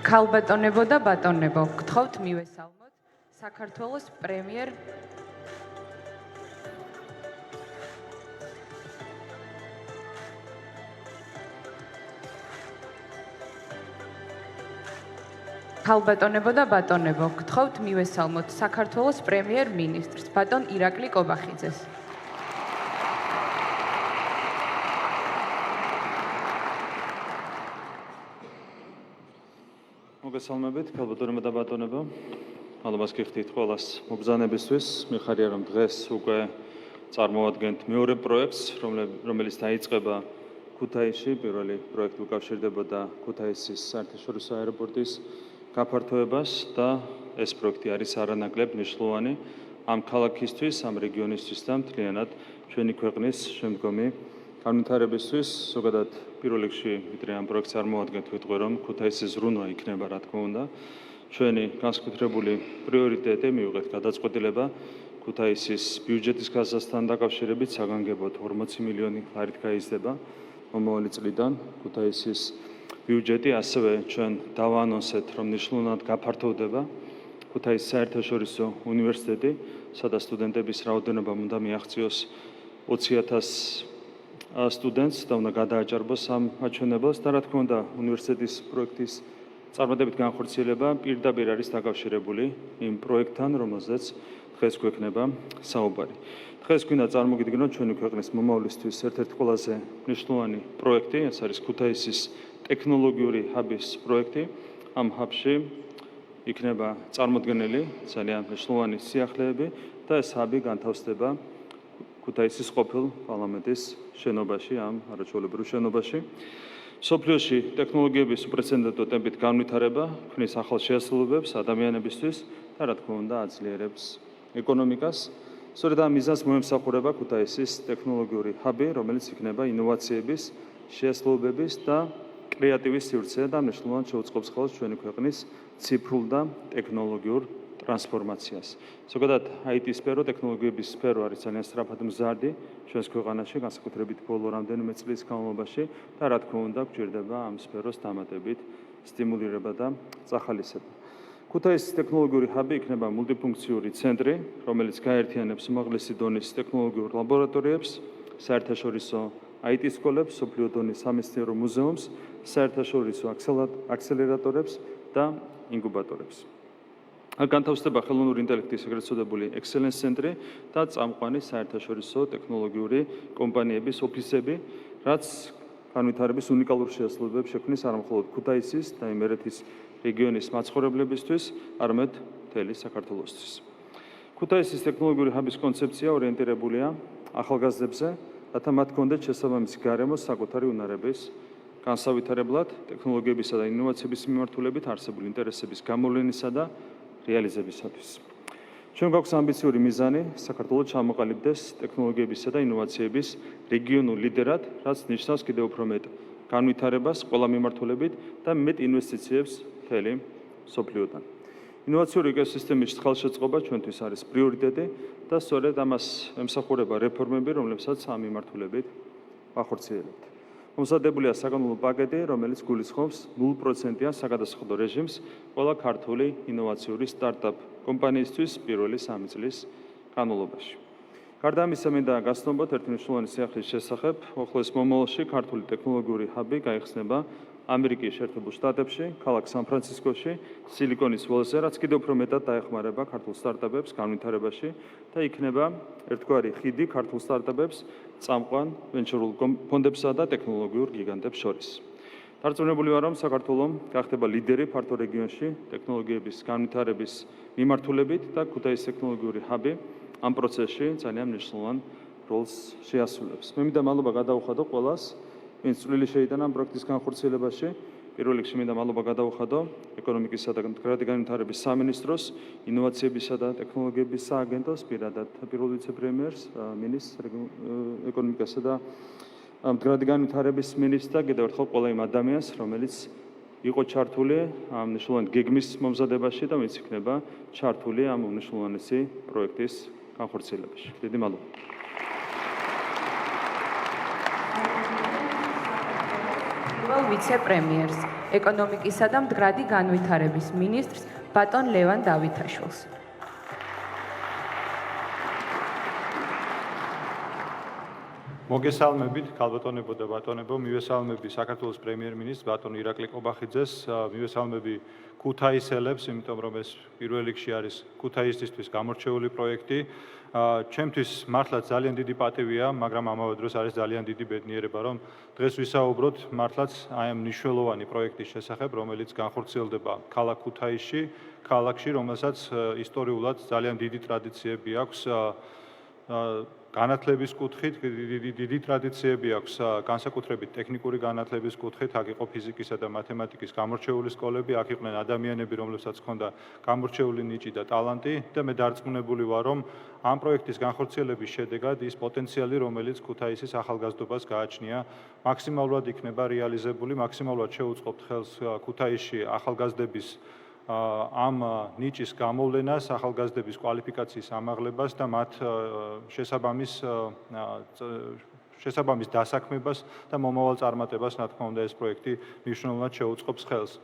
ქალბატონებო და ბატონებო, გთხოვთ მივესალმოთ საქართველოს პრემიერ ქალბატონებო და ბატონებო, გთხოვთ მივესალმოთ საქართველოს პრემიერ-მინისტრს, ბატონ ირაკლი კობახიძეს. მოგესალმებით, ქალბატონებო და ბატონებო. მადლობას გიხდით ყველას მობრძანებისთვის. მიხარია, რომ დღეს უკვე წარმოვადგენთ მეორე პროექტს, რომელიც დაიწყება ქუთაისში. პირველი პროექტი უკავშირდებოდა ქუთაისის საერთაშორისო აეროპორტის გაფართოებას და ეს პროექტი არის არანაკლებ მნიშვნელოვანი ამ ქალაქისთვის, ამ რეგიონისთვის და მთლიანად ჩვენი ქვეყნის შემდგომი განვითარებისთვის. ზოგადად პირველ რიგში, ვიდრე ამ პროექტს წარმოვადგენთ, ვიტყვი, რომ ქუთაისის ზრუნვა იქნება, რა თქმა უნდა, ჩვენი განსაკუთრებული პრიორიტეტი, მივიღეთ გადაწყვეტილება ქუთაისის ბიუჯეტის გაზრდასთან დაკავშირებით საგანგებოდ 40 მილიონი ლარით გაიზრდება მომავალი წლიდან ქუთაისის ბიუჯეტი, ასევე ჩვენ დავაანონსეთ, რომ მნიშვნელოვნად გაფართოვდება ქუთაისის საერთაშორისო უნივერსიტეტი, სადაც სტუდენტების რაოდენობა უნდა მიაღწიოს 20,000 სტუდენტს და უნდა გადააჭარბოს ამ აჩვენებელს და რა თქმა უნდა უნივერსიტეტის პროექტის წარმატებით განხორციელება პირდაპირ არის დაკავშირებული იმ პროექტთან, რომელზეც დღეს გვექნება საუბარი. დღეს გვინდა წარმოგიდგენოთ ჩვენი ქვეყნის მომავლისთვის ერთ-ერთი ყველაზე მნიშვნელოვანი პროექტი, ეს არის ქუთაისის ტექნოლოგიური ჰაბის პროექტი. ამ ჰაბში იქნება წარმოდგენილი ძალიან მნიშვნელოვანი სიახლეები და ეს ჰაბი განთავსდება ქუთაისის ყოფილ პარლამენტის შენობაში, ამ არაჩვეულებრივ შენობაში. მსოფლიოში ტექნოლოგიების უპრეცედენტო ტემპით განვითარება ქმნის ახალ შეასრულებებს ადამიანებისთვის და რა თქმა უნდა აძლიერებს ეკონომიკას. სწორედ ამ მიზანს მოემსახურება ქუთაისის ტექნოლოგიური ჰაბი, რომელიც იქნება ინოვაციების, შეასრულებების და კრეატივის სივრცე და მნიშვნელოვნად შეუწყობს ხელს ჩვენი ქვეყნის ციფრულ და ტექნოლოგიურ ტრანსფორმაციას. ზოგადად IT სფერო, ტექნოლოგიების სფერო არის ძალიან სწრაფად მზარდი ჩვენს ქვეყანაში, განსაკუთრებით ბოლო რამდენიმე წლის განმავლობაში და რა თქმა უნდა გვჭირდება ამ სფეროს დამატებით სტიმულირება და წახალისება. ქუთაისის ტექნოლოგიური ჰაბი იქნება მულტიფუნქციური ცენტრი, რომელიც გაერთიანებს უმაღლესი დონის ტექნოლოგიურ ლაბორატორიებს, საერთაშორისო IT სკოლებს, მსოფლიო დონის სამეცნიერო მუზეუმს, საერთაშორისო აქსელერატორებს და ინკუბატორებს. განთავსდება ხელოვნური ინტელექტის ეგრეთ წოდებული ექსელენს ცენტრი და წამყვანი საერთაშორისო ტექნოლოგიური კომპანიების ოფისები, რაც განვითარების უნიკალურ შეასრულებებს შექმნის არა მხოლოდ ქუთაისის და იმერეთის რეგიონის მაცხოვრებლებისთვის, არამედ მთელი საქართველოსთვის. ქუთაისის ტექნოლოგიური ჰაბის კონცეფცია ორიენტირებულია ახალგაზრდებზე, რათა მათ ჰქონდეთ შესაბამისი გარემო საკუთარი უნარების განსავითარებლად, ტექნოლოგიებისა და ინოვაციების მიმართულებით არსებული ინტერესების გამოვლენისა და რეალიზებისათვის. ჩვენ გვაქვს ამბიციური მიზანი საქართველოს ჩამოყალიბდეს ტექნოლოგიებისა და ინოვაციების რეგიონულ ლიდერად, რაც ნიშნავს კიდევ უფრო მეტ განვითარებას ყველა მიმართულებით და მეტ ინვესტიციებს მთელი მსოფლიოდან. ინოვაციური ეკოსისტემის ხელშეწყობა ჩვენთვის არის პრიორიტეტი და სწორედ ამას ემსახურება რეფორმები, რომლებსაც ამ მიმართულებით ვახორციელებთ. მომზადებულია საკანონმდებლო პაკეტი, რომელიც გულისხმობს 0%-იან საგადასახადო რეჟიმს ყველა ქართული ინოვაციური სტარტაპ კომპანიისთვის პირველი 3 წლის განმავლობაში. გარდა ამისა, მინდა გაცნობოთ ერთი მნიშვნელოვანი სიახლის შესახებ. უახლოეს მომავალში ქართული ტექნოლოგიური ჰაბი გაიხსნება ამერიკის შეერთებულ შტატებში, ქალაქ სან-ფრანცისკოში, სილიკონის ველზე, რაც კიდევ უფრო მეტად დაეხმარება ქართულ სტარტაპებს განვითარებაში და იქნება ერთგვარი ხიდი ქართულ სტარტაპებს წამყვან ვენჩურულ ფონდებსა და ტექნოლოგიურ გიგანტებს შორის. დარწმუნებული ვარ, რომ საქართველო გახდება ლიდერი ფართო რეგიონში ტექნოლოგიების განვითარების მიმართულებით და ქუთაისის ტექნოლოგიური ჰაბი ამ პროცესში ძალიან მნიშვნელოვან როლს შეასრულებს. მე მინდა მადლობა გადაუხადო ყველას, ვინც წვლილი შეიტანა ამ პროექტის განხორციელებაში. პირველ რიგში მინდა მადლობა გადაუხადო ეკონომიკისა და მდგრადი განვითარების სამინისტროს, ინოვაციებისა და ტექნოლოგიების სააგენტოს, პირადად პირველ ვიცე-პრემიერს, მინისტრს ეკონომიკასა და მდგრადი განვითარების მინისტრს და კიდევ ერთხელ ყველა იმ ადამიანს, რომელიც იყო ჩართული ამ მნიშვნელოვანი გეგმის მომზადებაში და ვინც იქნება ჩართული ამ უმნიშვნელოვანესი პროექტის განხორციელებაში. დიდი მადლობა. ვიცე-პრემიერს, ეკონომიკისა და მდგრადი განვითარების მინისტრს ბატონ ლევან დავითაშვილს. მოგესალმებით, ქალბატონებო და ბატონებო, მივესალმები საქართველოს პრემიერ-მინისტრს ბატონ ირაკლი ყობახიძეს, მივესალმები ქუთაისელებს, იმიტომ რომ ეს პირველ რიგში არის ქუთაისისთვის გამორჩეული პროექტი. ჩემთვის მართლაც ძალიან დიდი პატივია, მაგრამ ამავე დროს არის ძალიან დიდი ბედნიერება, რომ დღეს ვისაუბროთ მართლაც აი ამ მნიშვნელოვანი პროექტის შესახებ, რომელიც განხორციელდება ქალაქ ქუთაისში, ქალაქში, რომელსაც ისტორიულად ძალიან დიდი ტრადიციები აქვს განათლების კუთხით, დიდი ტრადიციები აქვს განსაკუთრებით ტექნიკური განათლების კუთხით, აქ იყო ფიზიკისა და მათემატიკის გამორჩეული სკოლები, აქ იყვნენ ადამიანები, რომლებსაც ჰქონდა გამორჩეული ნიჭი და ტალანტი და მე დარწმუნებული ვარ, რომ ამ პროექტის განხორციელების შედეგად ის პოტენციალი, რომელიც ქუთაისის ახალგაზრდობას გააჩნია, მაქსიმალურად იქნება რეალიზებული, მაქსიმალურად შეუწყობთ ხელს ქუთაისში ახალგაზრდების ამ ნიჭის გამოვლენას, ახალგაზრდების კვალიფიკაციის ამაღლებას და მათ შესაბამის დასაქმებას და მომავალ წარმატებას, რა თქმა უნდა, ეს პროექტი მნიშვნელოვნად შეუწყობს ხელს.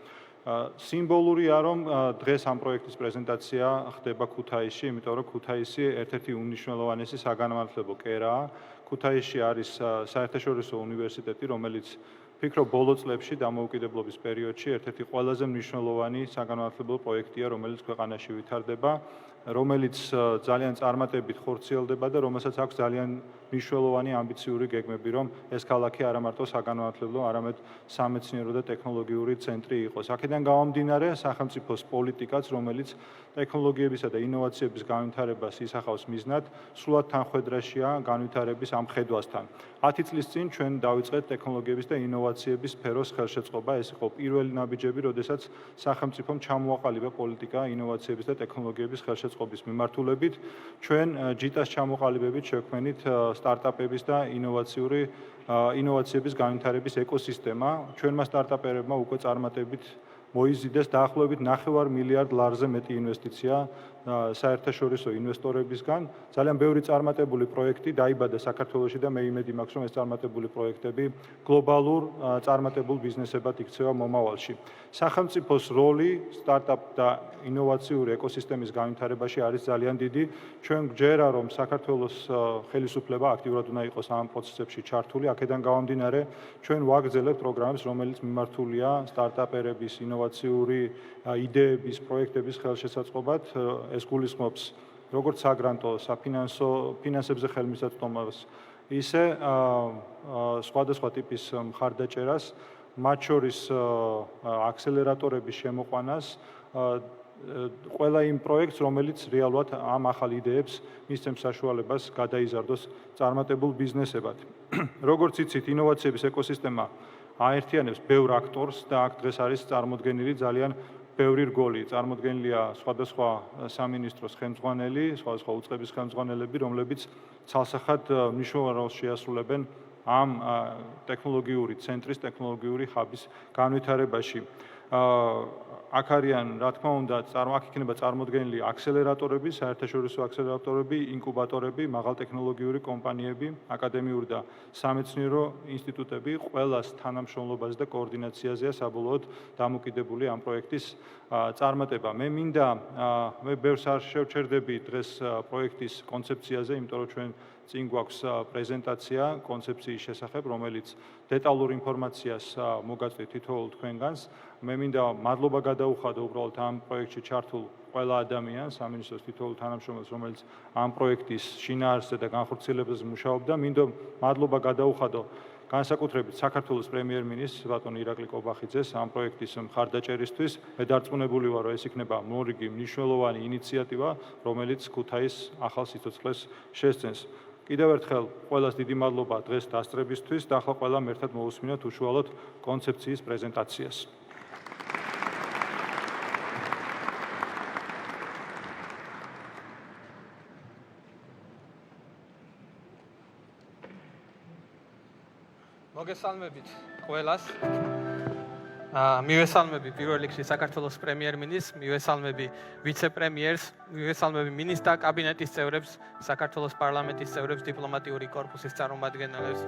სიმბოლურია, რომ დღეს ამ პროექტის პრეზენტაცია ხდება ქუთაისში, იმიტომ რომ ქუთაისი ერთ-ერთი უმნიშვნელოვანესი საგანმანათლებლო კერაა. ქუთაისში არის საერთაშორისო უნივერსიტეტი, რომელიც ვფიქრობ, ბოლო წლებში დამოუკიდებლობის პერიოდში ერთ-ერთი ყველაზე მნიშვნელოვანი საგანმანათლებლო პროექტია, რომელიც ქვეყანაში ვითარდება, რომელიც ძალიან წარმატებით ხორციელდება და რომელსაც აქვს ძალიან მნიშვნელოვანი ამბიციური გეგმები, რომ ეს ქალაქი არა მარტო საგანმანათლებლო, არამედ სამეცნიერო და ტექნოლოგიური ცენტრი იყოს. აქედან გამომდინარე, სახელმწიფოს პოლიტიკაც, რომელიც ტექნოლოგიებისა და ინოვაციების განვითარებას ისახავს მიზნად, სრულად თანხვედრაშია განვითარების ამ ხედვასთან. 10 წლის წინ ჩვენ დავიწყეთ ტექნოლოგიების და ინოვაციების სფეროს ხელშეწყობა, ეს იყო პირველი ნაბიჯები, როდესაც სახელმწიფომ ჩამოაყალიბა პოლიტიკა ინოვაციების და ტექნოლოგიების ხელშეწყობის მიმართულებით. ჩვენ ჯიტას ჩამოყალიბებით შევქმნით სტარტაპების და ინოვაციების განვითარების ეკოსისტემა. ჩვენმა სტარტაპერებმა უკვე წარმატებით მოიზიდეს დაახლოებით 9 მილიარდ ლარზე მეტი ინვესტიცია საერთაშორისო ინვესტორებისგან. ძალიან ბევრი წარმატებული პროექტი დაიბადა საქართველოში და მე იმედი მაქვს, რომ ეს წარმატებული პროექტები გლობალურ წარმატებულ ბიზნესებად იქცევა მომავალში. სახელმწიფოს როლი სტარტაპ და ინოვაციური ეკოსისტემის განვითარებაში არის ძალიან დიდი. ჩვენ გჯერა, რომ საქართველოს ხელისუფლება აქტიურად უნდა იყოს ამ პროცესებში ჩართული. აქედან გამომდინარე, ჩვენ ვაგრძელებთ პროგრამებს, რომელიც მიმართულია სტარტაპერების ინოვაციური იდეების, პროექტების ხელშესაწყობად. ეს გულისხმობს როგორც საგრანტო, ფინანსებზე ხელმისაწვდომას, ისე სხვადასხვა ტიპის მხარდაჭერას, მათ შორის აქსელერატორების შემოყვანას, ყველა იმ პროექტს, რომელიც რეალურად ამ ახალ იდეებს მისცემს საშუალებას გადაიზარდოს წარმატებულ ბიზნესებად. როგორც იცით, ინოვაციების ეკოსისტემა აერთიანებს ბევრ აქტორს და აქ დღეს არის წარმოდგენილი ძალიან ბევრი რგოლი. წარმოდგენილია სხვადასხვა სამინისტროს ხელმძღვანელი, სხვადასხვა უწყების ხელმძღვანელები, რომლებიც ცალსახად მნიშვნელოვან როლს შეასრულებენ ამ ტექნოლოგიური ცენტრის, ტექნოლოგიური ჰაბის განვითარებაში. აქ არიან, რა თქმა უნდა, აქ იქნება წარმოდგენილი აქსელერატორები, საერთაშორისო აქსელერატორები, ინკუბატორები, მაღალტექნოლოგიური კომპანიები, აკადემიური და სამეცნიერო ინსტიტუტები, ყველას თანამშრომლობაზე და კოორდინაციაზეა საბოლოოდ დამოკიდებული ამ პროექტის წარმატება. მე ბევრს არ შევჩერდები დღეს პროექტის კონცეფციაზე, იმიტომ რომ ჩვენ წინ გვაქვს პრეზენტაცია კონცეფციის შესახებ, რომელიც დეტალურ ინფორმაციას მოგაწვით თითოეულ თქვენგანს. მე მინდა მადლობა გადაუხადო უბრალოდ ამ პროექტში ჩართულ ყველა ადამიანს, სამინისტროს თითოეულ თანამშრომელს, რომელიც ამ პროექტის შინაარსზე და განხორციელებაზე მუშაობდა. მინდა მადლობა გადაუხადო განსაკუთრებით საქართველოს პრემიერ-მინისტრს ბატონ ირაკლი ყობახიძეს ამ პროექტის მხარდაჭერისთვის. მე დარწმუნებული ვარ, რომ ეს იქნება მორიგი მნიშვნელოვანი ინიციატივა, რომელიც ქუთაისს ახალ სიცოცხლეს შესცემს. კიდევ ერთხელ ყველას დიდი მადლობა დღეს დასწრებისთვის და ახლა ყველამ ერთად მოვუსმინოთ უშუალოდ კონცეფციის პრეზენტაციას. მოგესალმებით ყველას. მივესალმები პირველ რიგში საქართველოს პრემიერ-მინისტრს, მივესალმები ვიცე-პრემიერს, მივესალმები მინისტრთა კაბინეტის წევრებს, საქართველოს პარლამენტის წევრებს, დიპლომატიური კორპუსის წარმომადგენლებს,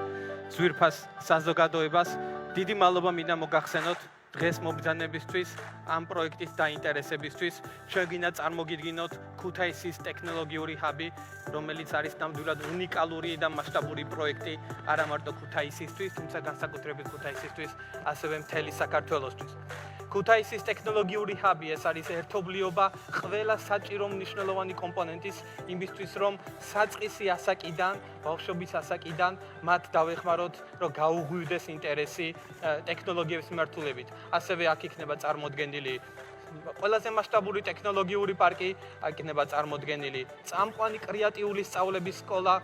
ძვირფას საზოგადოებას დიდი მადლობა მინდა მოგახსენოთ დღეს მობრძანებისთვის, ამ პროექტის დაინტერესებისთვის. ჩვენ გინდა წარმოგიდგინოთ ქუთაისის ტექნოლოგიური ჰაბი, რომელიც არის ნამდვილად უნიკალური და მასშტაბური პროექტი არა მარტო ქუთაისისთვის, თუმცა განსაკუთრებით ქუთაისისთვის, ასევე მთელი საქართველოსთვის. ქუთაისის ტექნოლოგიური ჰაბი ეს არის ერთობლიობა ყველა საჭირო მნიშვნელოვანი კომპონენტის იმისთვის, რომ საწყისი ასაკიდან, ბავშვობის ასაკიდან მათ დავეხმაროთ, რომ გაუღვივდეს ინტერესი ტექნოლოგიების მიმართულებით. ასევე აქ იქნება წარმოდგენილი ყველაზე მასშტაბური ტექნოლოგიური პარკი, აქ იქნება წარმოდგენილი წამყვანი კრეატიული სწავლების სკოლა,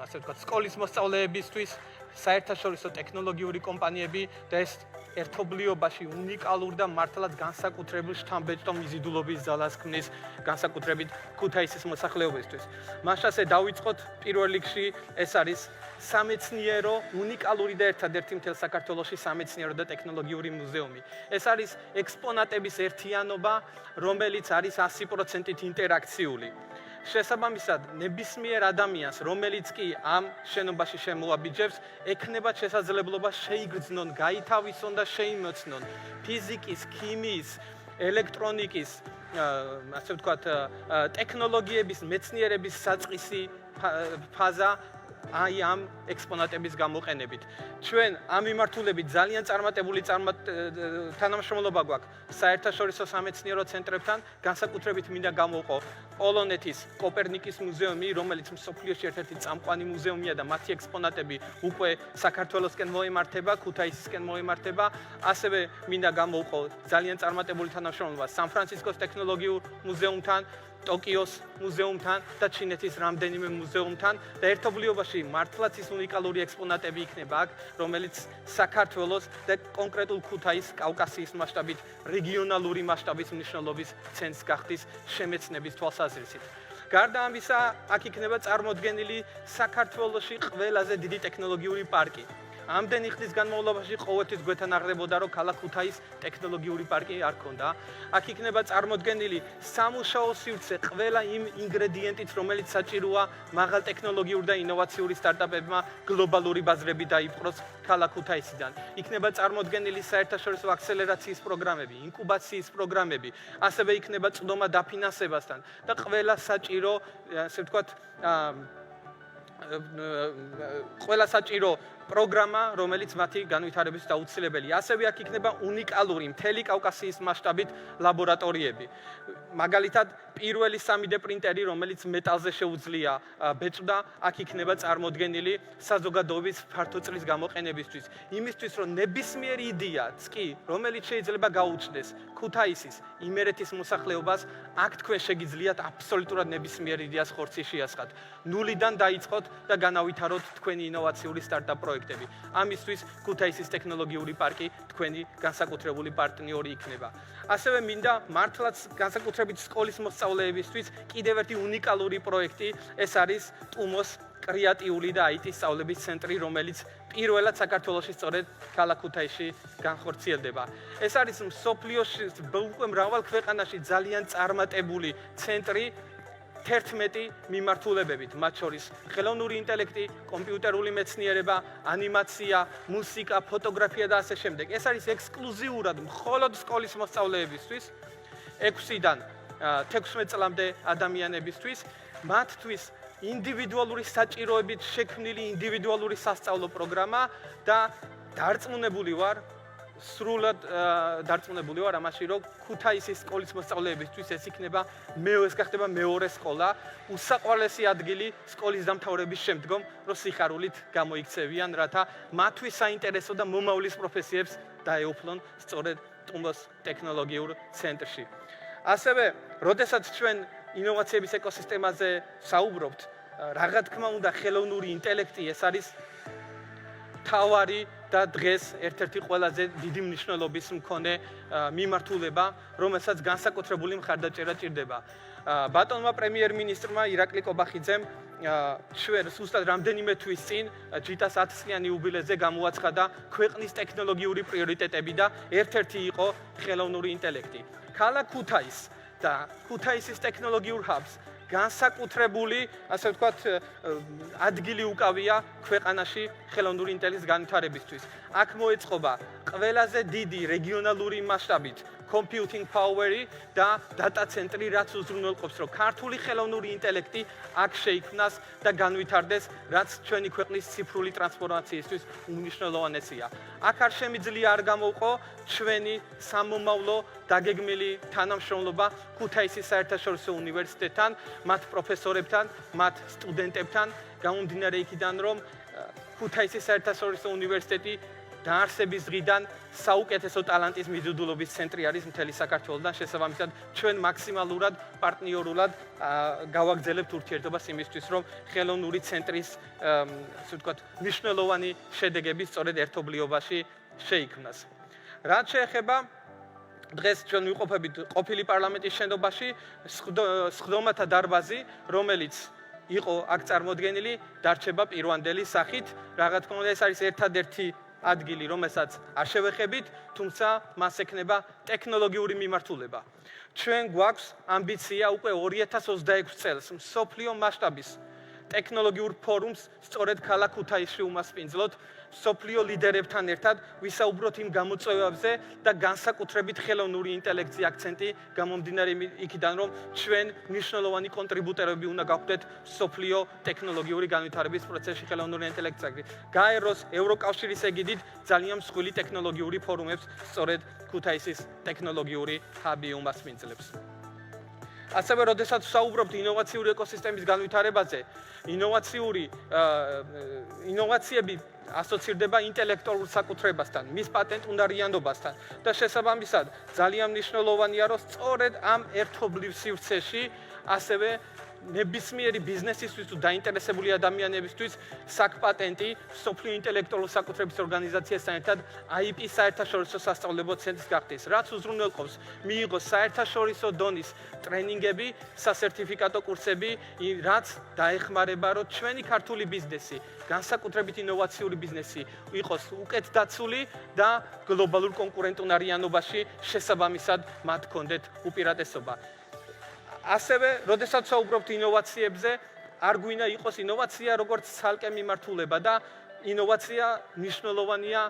ასე ვთქვათ, სკოლის მოსწავლეებისთვის, საერთაშორისო ტექნოლოგიური კომპანიები და ეს ერთობლიობაში უნიკალურ და მართლაც განსაკუთრებულ შთამბეჭდავ მიზიდულობის ძალას ქმნის, განსაკუთრებით ქუთაისის მოსახლეობისთვის. მაშასე დავიწყოთ პირველ რიგში, ეს არის სამეცნიერო, უნიკალური და ერთადერთი მთელ საქართველოში სამეცნიერო და ტექნოლოგიური მუზეუმი. ეს არის ექსპონატების ერთიანობა, რომელიც არის 100%-ით ინტერაქციული. შესაბამისად, ნებისმიერ ადამიანს, რომელიც კი ამ შენობაში შემოაბიჯებს, ექნება შესაძლებლობა შეიგრძნონ, გაითავისონ და შეიმოცნონ ფიზიკის, ქიმიის, ელექტრონიკის, ასე ვთქვათ, ტექნოლოგიების, მეცნიერების საწყისი ფაზა აი ამ ექსპონატების გამოყენებით. ჩვენ ამ მიმართულებით ძალიან წარმატებული თანამშრომლობა გვაქვს საერთაშორისო სამეცნიერო ცენტრებთან, განსაკუთრებით მინდა გამოვყო პოლონეთის კოპერნიკის მუზეუმი, რომელიც მსოფლიოში ერთ-ერთი წამყვანი მუზეუმია და მათი ექსპონატები უკვე საქართველოსკენ მოემართება, ქუთაისისკენ მოემართება. ასევე მინდა გამოვყო ძალიან წარმატებული თანამშრომლობა სან-ფრანცისკოს ტექნოლოგიურ მუზეუმთან, ტოკიოს მუზეუმთან და ჩინეთის რამდენიმე მუზეუმთან და ერთობლიობაში მართლაც ის უნიკალური ექსპონატები იქნება აქ, რომელიც საქართველოს და კონკრეტულ ქუთაისს კავკასიის მასშტაბით, რეგიონალური მასშტაბის მნიშვნელობის ცენტრს გახდის შემეცნების თვალსაზრისით. გარდა ამისა, აქ იქნება წარმოდგენილი საქართველოში ყველაზე დიდი ტექნოლოგიური პარკი. ამდენი ხნის განმავლობაში ყოველთვის გვეთანაყრდებოდა, რომ ქალაქ ქუთაისს ტექნოლოგიური პარკი არ ქონდა. აქ იქნება წარმოდგენილი სამუშაო სივრცე ყველა იმ ინგრედიენტით, რომელიც საჭიროა მაღალ ტექნოლოგიურ და ინოვაციური სტარტაპებმა გლობალური ბაზრები დაიპყროს ქალაქ ქუთაისიდან. იქნება წარმოდგენილი საერთაშორისო აქსელერაციის პროგრამები, ინკუბაციის პროგრამები, ასევე იქნება წვდომა დაფინანსებასთან და ყველა საჭირო, ასე ვთქვათ, ყველა საჭირო პროგრამა, რომელიც მათი განვითარებისთვის აუცილებელია. ასევე აქ იქნება უნიკალური მთელი კავკასიის მასშტაბით ლაბორატორიები. მაგალითად, პირველი 3D პრინტერი, რომელიც მეტალზე შეუძლია ბეჭდა, აქ იქნება წარმოდგენილი საზოგადოების ფართო წრის გამოყენებისთვის. იმისთვის, რომ ნებისმიერი იდეაც კი, რომელიც შეიძლება გაუჩნდეს ქუთაისის, იმერეთის მოსახლეობას, აქ თქვენ შეგიძლიათ აბსოლუტურად ნებისმიერ იდეას ხორცი შეასხათ. ნულიდან დაიწყოთ და განავითაროთ თქვენი ინოვაციური სტარტაპ პროექტები. ამისთვის ქუთაისის ტექნოლოგიური პარკი თქვენი განსაკუთრებული პარტნიორი იქნება. ასევე მინდა მართლაც განსაკუთრებით სკოლის მოსწავლეებისთვის კიდევ ერთი უნიკალური პროექტი, ეს არის ტუმოს კრეატიული და IT სწავლების ცენტრი, რომელიც პირველად საქართველოში სწორედ ქალაქ ქუთაისში განხორციელდება. ეს არის მსოფლიოში უკვე მრავალ ქვეყანაში ძალიან წარმატებული ცენტრი 11 მიმართულებებით, მათ შორის ხელოვნური ინტელექტი, კომპიუტერული მეცნიერება, ანიმაცია, მუსიკა, ფოტოგრაფია და ასე შემდეგ. ეს არის ექსკლუზიურად მხოლოდ სკოლის მოსწავლეებისთვის, 6-დან 16 წლამდე ადამიანებისთვის, მათთვის ინდივიდუალური საჭიროებით შექმნილი ინდივიდუალური სასწავლო პროგრამა და დარწმუნებული ვარ, სრულად დარწმუნებული ვარ ამაში, რომ ქუთაისის სკოლის მოსწავლეებისთვის ეს იქნება ეს გახდება მეორე სკოლა, უსაყვარლესი ადგილი სკოლის დამთავრების შემდგომ, რომ სიხარულით გამოიქცევიან, რათა მათთვის საინტერესო და მომავლის პროფესიებს დაეუფლონ სწორედ ტუმოს ტექნოლოგიურ ცენტრში. ასევე, როდესაც ჩვენ ინოვაციების ეკოსისტემაზე საუბრობთ, რა თქმა უნდა, ხელოვნური ინტელექტი ეს არის თავარი და დღეს ერთ-ერთი ყველაზე დიდი მნიშვნელობის მქონე მიმართულება, რომელსაც განსაკუთრებული მხარდაჭერა ჭირდება. ბატონმა პრემიერ-მინისტრმა ირაკლი კობახიძემ ჩვენ სუსტად რამდენიმე თვის წინ ჯიტას 10-წლიანი იუბილეზე გამოაცხადა ქვეყნის ტექნოლოგიური პრიორიტეტები და ერთ-ერთი იყო ხელოვნური ინტელექტი. ქალაქ ქუთაისს და ქუთაისის ტექნოლოგიურ ჰაბს განსაკუთრებული, ასე ვთქვათ, ადგილი უკავია ქვეყანაში ხელოვნური ინტელექტის განვითარებისთვის. აქ მოეწყობა ყველაზე დიდი რეგიონალური მასშტაბით computing power-ი და data center-ი, რაც უზრუნველყოფს, რომ ქართული ხელოვნური ინტელექტი აქ შეიქმნას და განვითარდეს, რაც ჩვენი ქვეყნის ციფრული ტრანსფორმაციისთვის უმნიშვნელოვანესია. აქ არ შემიძლია არ გამოვყო ჩვენი სამომავლო დაგეგმილი თანამშრომლობა ქუთაისის საერთაშორისო უნივერსიტეტთან, მათ პროფესორებთან, მათ სტუდენტებთან, გამომდინარე იქიდან, რომ ქუთაისის საერთაშორისო უნივერსიტეტი დაარსების დღიდან საუკეთესო ტალანტის მიზიდულობის ცენტრი არის მთელი საქართველოსთან. შესაბამისად, ჩვენ მაქსიმალურად პარტნიორულად გავაგრძელებთ ურთიერთობას იმისთვის, რომ ხელოვნური ცენტრის, ასე ვთქვათ, მნიშვნელოვანი შედეგები სწორედ ერთობლიობაში შეიქმნას. რაც შეეხება დღეს ჩვენ ვიყოფებით ყოფილი პარლამენტის შენობაში სხდომათა დარბაზი, რომელიც იყო აქ წარმოდგენილი, დარჩება პირვანდელი სახით. რა თქმა უნდა, ეს არის ერთადერთი ადგილი, რომელსაც არ შევეხებით, თუმცა მას ექნება ტექნოლოგიური მიმართულება. ჩვენ გვაქვს ამბიცია უკვე 2026 წელს მსოფლიო მასშტაბის ტექნოლოგიურ ფორუმს სწორედ ქალაქ ქუთაისში უმასპინძლოთ, მსოფლიო ლიდერებთან ერთად ვისაუბროთ იმ გამოწვევებზე და განსაკუთრებით ხელოვნური ინტელექტის აქცენტი გამომდინარე იქიდან, რომ ჩვენ მნიშვნელოვანი კონტრიბუტორები უნდა გავხდეთ მსოფლიო ტექნოლოგიური განვითარების პროცესში ხელოვნური ინტელექტისაგრი. გაეროს ევროკავშირის ეგიდით ძალიან მსხვილი ტექნოლოგიური ფორუმებს სწორედ ქუთაისის ტექნოლოგიური ჰაბი უმასპინძლებს. ასევე, როდესაც ვსაუბრობთ ინოვაციური ეკოსისტემის განვითარებაზე, ინოვაციები ასოცირდება ინტელექტუალურ საკუთრებასთან, მის პატენტუნარიანობასთან და შესაბამისად ძალიან მნიშვნელოვანია, რომ სწორედ ამ ერთობლივ სივრცეში ასევე ნებისმიერი ბიზნესისთვის თუ დაინტერესებული ადამიანებისთვის საკპატენტი სოფლიო ინტელექტუალურ საკუთრების ორგანიზაციასთან ერთად IP საერთაშორისო სასწავლებლო ცენტრის გახდეს, რაც უზრუნველყოფს მიიღოს საერთაშორისო დონის ტრენინგები, სასერტიფიკატო კურსები, რაც დაეხმარება, რომ ჩვენი ქართული ბიზნესი, განსაკუთრებით ინოვაციური ბიზნესი იყოს უკეთ დაცული და გლობალურ კონკურენტუნარიანობაში შესაბამისად მათ ჰქონდეთ უპირატესობა. ასევე, როდესაც ვსაუბრობთ ინოვაციებზე, არ გვინდა იყოს ინოვაცია როგორც ცალკე მიმართულება და ინოვაცია მნიშვნელოვანია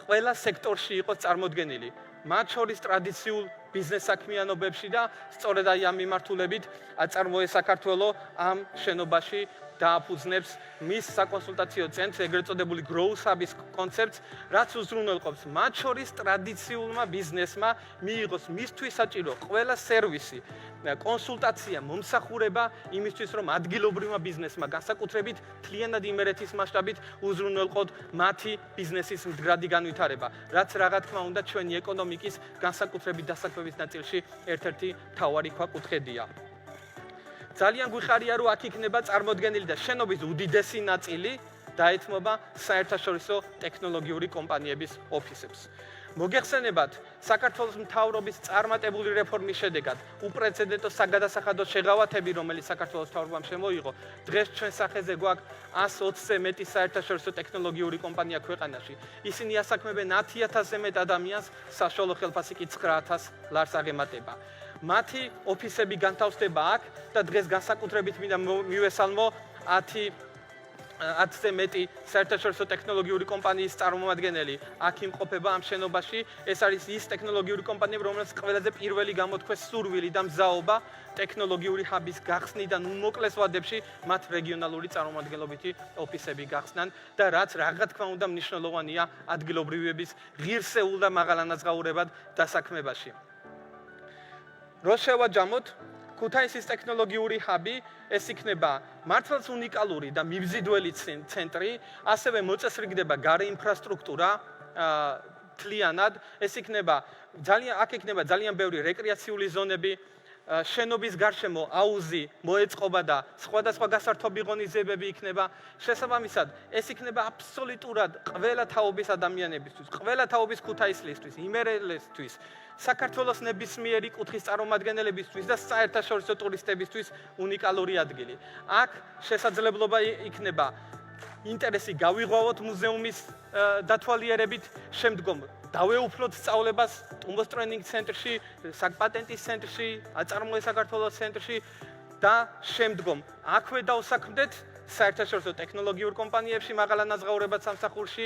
ყველა სექტორში იყოს წარმოდგენილი. მათ შორის ტრადიციულ ბიზნეს საქმიანობებში და სწორედ აი ამ მიმართულებით აწარმოეს საქართველოს ამ შენობაში დააფუძნებს მის საკონსულტაციო ცენტრს, ეგრეთ წოდებული Growth Hub-ის კონცეფტს, რაც უზრუნველყოფს მათ შორის ტრადიციულმა ბიზნესმა მიიღოს მისთვის საჭირო ყველა სერვისი, კონსულტაცია, მომსახურება იმისთვის, რომ ადგილობრივმა ბიზნესმა განსაკუთრებით მთლიანად იმერეთის მასშტაბით უზრუნველყოთ მათი ბიზნესის მდგრადი განვითარება, რაც რა თქმა უნდა ჩვენი ეკონომიკის განსაკუთრებით დასაქმების ნაწილში ერთ-ერთი მთავარი ქვაკუთხედია. ძალიან გვიხარია, რომ აქ იქნება წარმოდგენილი და შენობის უდიდესი ნაწილი დაეთმობა საერთაშორისო ტექნოლოგიური კომპანიების ოფისებს. მოგეხსენებათ, საქართველოს მთავრობის წარმატებული რეფორმის შედეგად უპრეცედენტო საგადასახადო შეღავათები, რომელიც საქართველოს მთავრობამ შემოიღო, დღეს ჩვენ სახეზე გვაქვს 120-ზე მეტი საერთაშორისო ტექნოლოგიური კომპანია ქვეყანაში. ისინი ასაქმებენ 10,000-ზე მეტ ადამიანს, საშუალო ხელფასი კი 9,000 ლარს აღემატება. მათი ოფისები განთავსდება აქ და დღეს განსაკუთრებით მინდა მივესალმო 10-ზე მეტი საერთაშორისო ტექნოლოგიური კომპანიის წარმომადგენელი აქ იმყოფება ამ შენობაში. ეს არის ის ტექნოლოგიური კომპანიები, რომელსაც ყველაზე პირველი გამოთქვეს სურვილი და მზაობა ტექნოლოგიური ჰაბის გახსნიდან უმოკლეს ვადებში მათ რეგიონალური წარმომადგენლობითი ოფისები გახსნან და რაც რა თქმა უნდა მნიშვნელოვანია ადგილობრივების ღირსეულ და მაღალანაზღაურებად დასაქმებაში. რო შევაჯამოთ, ქუთაისის ტექნოლოგიური ჰაბი ეს იქნება მართლაც უნიკალური და მიბზიდველი ცენტრი, ასევე მოწესრიგდება გარე ინფრასტრუქტურა მთლიანად, ეს იქნება ძალიან ბევრი რეკრეაციული ზონები, შენობის გარშემო აუზი მოეწყობა და სხვადასხვა გასართობი ღონისძიებები იქნება. შესაბამისად, ეს იქნება აბსოლუტურად ყველა თაობის ადამიანებისთვის, ყველა თაობის ქუთაისლისთვის, იმერელისთვის, საქართველოს ნებისმიერი კუთხის წარმომადგენლებისთვის და საერთაშორისო ტურისტებისთვის უნიკალური ადგილი. აქ შესაძლებლობა იქნება ინტერესი გავიღვავოთ მუზეუმის დათვალიერებით, შემდგომ დავეუფლოთ სწავლებას ტუმბოს ტრენინგ ცენტრში, საკპატენტის ცენტრში, აწარმოეს საქართველოს ცენტრში და შემდგომ აქვე დავსაქმდეთ საერთაშორისო ტექნოლოგიურ კომპანიებში მაღალანაზღაურებად სამსახურში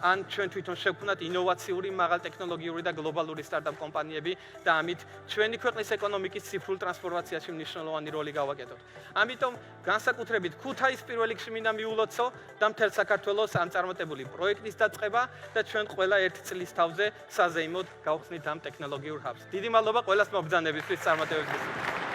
ან ჩვენ თვითონ შევქმნათ ინოვაციური მაღალტექნოლოგიური და გლობალური სტარტაპ კომპანიები და ამით ჩვენი ქვეყნის ეკონომიკის ციფრულ ტრანსფორმაციაში მნიშვნელოვანი როლი გავაკეთოთ. ამიტომ განსაკუთრებით ქუთაის პირველ რიგში მინდა მიულოცო და მთელ საქართველოს ამ წარმატებული პროექტის დაწყება და ჩვენ ყველა ერთ წლის თავზე საზეიმოდ გავხსნით ამ ტექნოლოგიურ ჰაბს. დიდი მადლობა ყველას მობრძანებისთვის, წარმატებებისთვის.